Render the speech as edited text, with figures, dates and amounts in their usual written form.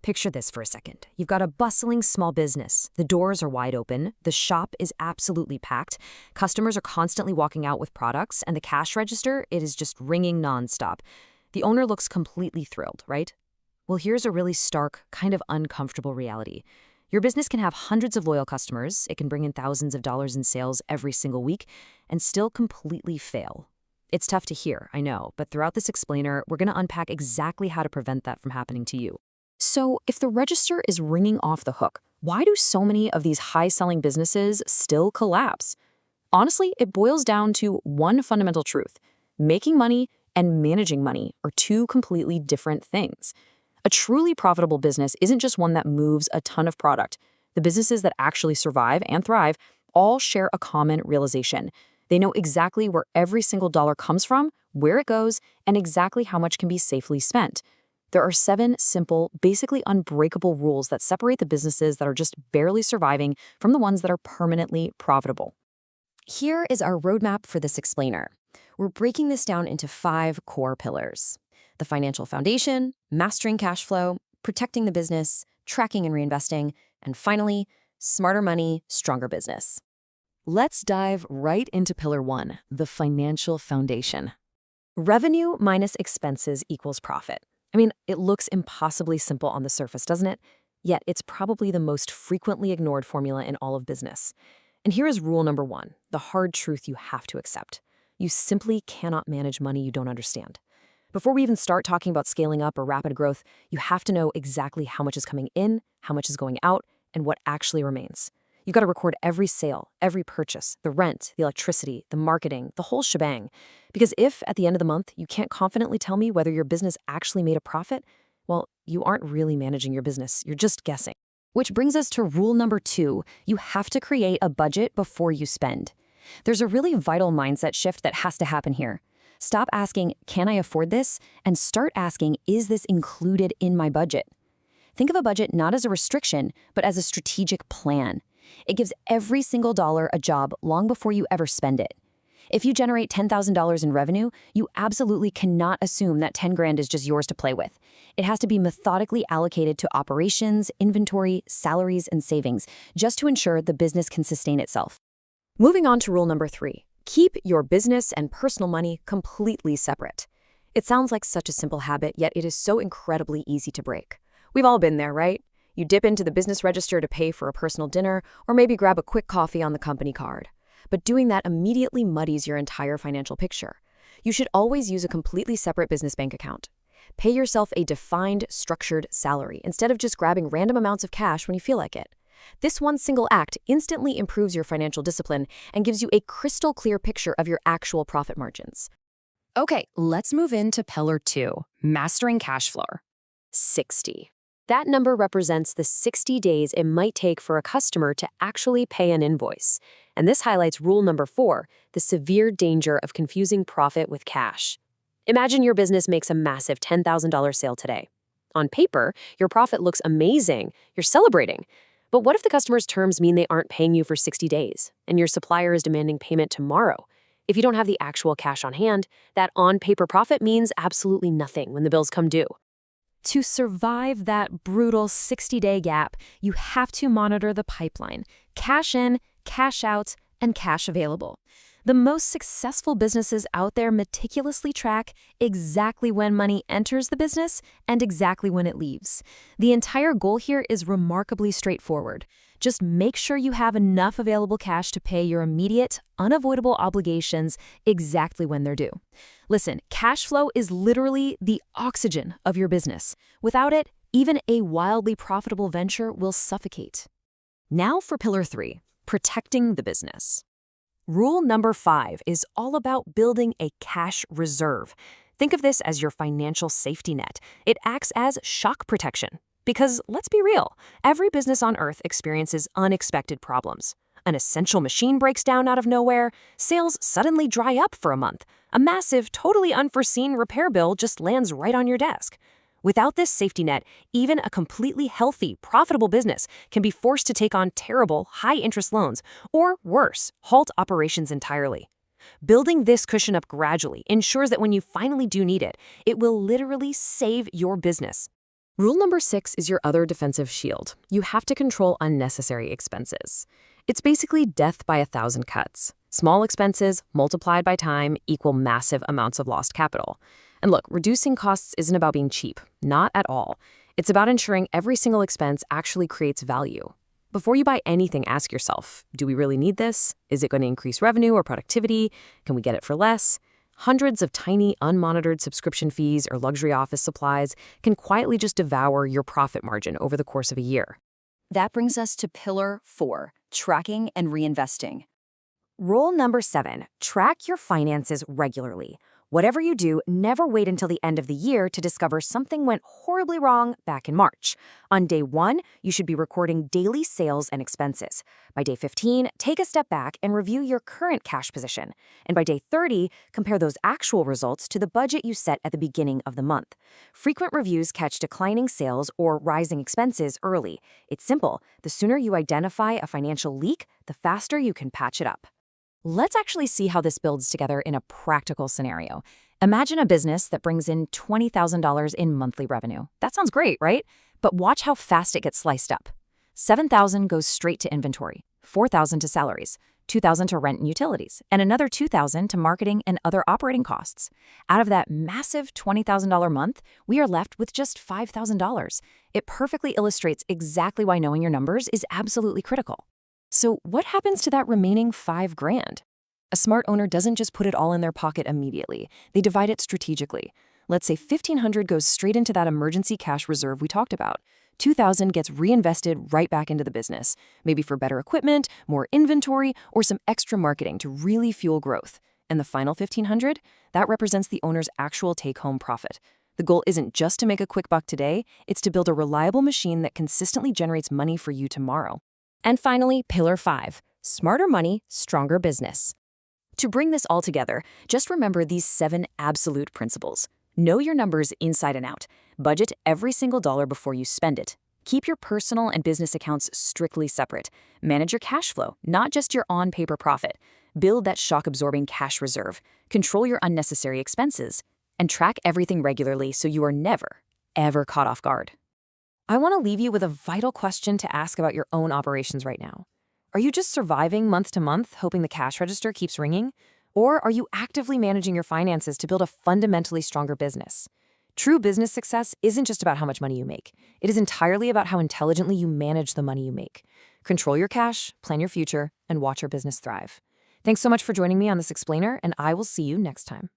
Picture this for a second. You've got a bustling small business. The doors are wide open. The shop is absolutely packed. Customers are constantly walking out with products, and the cash register, it is just ringing nonstop. The owner looks completely thrilled, right? Well, here's a really stark, kind of uncomfortable reality. Your business can have hundreds of loyal customers, it can bring in thousands of dollars in sales every single week, and still completely fail. It's tough to hear, I know, but throughout this explainer, we're going to unpack exactly how to prevent that from happening to you. So, if the register is ringing off the hook, why do so many of these high-selling businesses still collapse? Honestly, it boils down to one fundamental truth. Making money and managing money are two completely different things. A truly profitable business isn't just one that moves a ton of product. The businesses that actually survive and thrive all share a common realization. They know exactly where every single dollar comes from, where it goes, and exactly how much can be safely spent. There are 7 simple, basically unbreakable rules that separate the businesses that are just barely surviving from the ones that are permanently profitable. Here is our roadmap for this explainer. We're breaking this down into 5 core pillars: the financial foundation, mastering cash flow, protecting the business, tracking and reinvesting, and finally, smarter money, stronger business. Let's dive right into pillar 1, the financial foundation. Revenue minus expenses equals profit. I mean, it looks impossibly simple on the surface, doesn't it? Yet it's probably the most frequently ignored formula in all of business. And here is rule number 1, the hard truth you have to accept. You simply cannot manage money you don't understand. Before we even start talking about scaling up or rapid growth, you have to know exactly how much is coming in, how much is going out, and what actually remains. You've got to record every sale, every purchase, the rent, the electricity, the marketing, the whole shebang. Because if, at the end of the month, you can't confidently tell me whether your business actually made a profit, well, you aren't really managing your business, you're just guessing. Which brings us to rule number 2, you have to create a budget before you spend. There's a really vital mindset shift that has to happen here. Stop asking, can I afford this? And start asking, is this included in my budget? Think of a budget not as a restriction, but as a strategic plan. It gives every single dollar a job long before you ever spend it. If you generate $10,000 in revenue, you absolutely cannot assume that 10 grand is just yours to play with. It has to be methodically allocated to operations, inventory, salaries, and savings, just to ensure the business can sustain itself. Moving on to rule number 3, keep your business and personal money completely separate. It sounds like such a simple habit, yet it is so incredibly easy to break. We've all been there, right? You dip into the business register to pay for a personal dinner, or maybe grab a quick coffee on the company card. But doing that immediately muddies your entire financial picture. You should always use a completely separate business bank account. Pay yourself a defined, structured salary instead of just grabbing random amounts of cash when you feel like it. This one single act instantly improves your financial discipline and gives you a crystal clear picture of your actual profit margins. Okay, let's move into pillar 2, mastering cash flow. 60. That number represents the 60 days it might take for a customer to actually pay an invoice. And this highlights rule number 4, the severe danger of confusing profit with cash. Imagine your business makes a massive $10,000 sale today. On paper, your profit looks amazing. You're celebrating. But what if the customer's terms mean they aren't paying you for 60 days, and your supplier is demanding payment tomorrow? If you don't have the actual cash on hand, that on-paper profit means absolutely nothing when the bills come due. To survive that brutal 60-day gap, you have to monitor the pipeline: cash in, cash out, and cash available. The most successful businesses out there meticulously track exactly when money enters the business and exactly when it leaves. The entire goal here is remarkably straightforward. Just make sure you have enough available cash to pay your immediate, unavoidable obligations exactly when they're due. Listen, cash flow is literally the oxygen of your business. Without it, even a wildly profitable venture will suffocate. Now for pillar 3, protecting the business. Rule number 5 is all about building a cash reserve. Think of this as your financial safety net. It acts as shock protection. Because let's be real, every business on earth experiences unexpected problems. An essential machine breaks down out of nowhere, sales suddenly dry up for a month, a massive, totally unforeseen repair bill just lands right on your desk. Without this safety net, even a completely healthy, profitable business can be forced to take on terrible, high-interest loans, or worse, halt operations entirely. Building this cushion up gradually ensures that when you finally do need it, it will literally save your business. Rule number 6 is your other defensive shield. You have to control unnecessary expenses. It's basically death by 1,000 cuts. Small expenses multiplied by time equal massive amounts of lost capital. And look, reducing costs isn't about being cheap. Not at all. It's about ensuring every single expense actually creates value. Before you buy anything, ask yourself, do we really need this? Is it going to increase revenue or productivity? Can we get it for less? Hundreds of tiny, unmonitored subscription fees or luxury office supplies can quietly just devour your profit margin over the course of a year. That brings us to pillar 4, tracking and reinvesting. Rule number 7, track your finances regularly. Whatever you do, never wait until the end of the year to discover something went horribly wrong back in March. On day 1, you should be recording daily sales and expenses. By day 15, take a step back and review your current cash position. And by day 30, compare those actual results to the budget you set at the beginning of the month. Frequent reviews catch declining sales or rising expenses early. It's simple. The sooner you identify a financial leak, the faster you can patch it up. Let's actually see how this builds together in a practical scenario. Imagine a business that brings in $20,000 in monthly revenue. That sounds great, right? But watch how fast it gets sliced up. $7,000 goes straight to inventory, $4,000 to salaries, $2,000 to rent and utilities, and another $2,000 to marketing and other operating costs. Out of that massive $20,000 month, we are left with just $5,000. It perfectly illustrates exactly why knowing your numbers is absolutely critical. So what happens to that remaining $5,000? A smart owner doesn't just put it all in their pocket immediately. They divide it strategically. Let's say $1,500 goes straight into that emergency cash reserve we talked about. $2,000 gets reinvested right back into the business, maybe for better equipment, more inventory, or some extra marketing to really fuel growth. And the final $1,500, that represents the owner's actual take-home profit. The goal isn't just to make a quick buck today, it's to build a reliable machine that consistently generates money for you tomorrow. And finally, pillar 5, smarter money, stronger business. To bring this all together, just remember these 7 absolute principles. Know your numbers inside and out. Budget every single dollar before you spend it. Keep your personal and business accounts strictly separate. Manage your cash flow, not just your on-paper profit. Build that shock-absorbing cash reserve. Control your unnecessary expenses. And track everything regularly so you are never, ever caught off guard. I want to leave you with a vital question to ask about your own operations right now. Are you just surviving month to month, hoping the cash register keeps ringing? Or are you actively managing your finances to build a fundamentally stronger business? True business success isn't just about how much money you make. It is entirely about how intelligently you manage the money you make. Control your cash, plan your future, and watch your business thrive. Thanks so much for joining me on this explainer, and I will see you next time.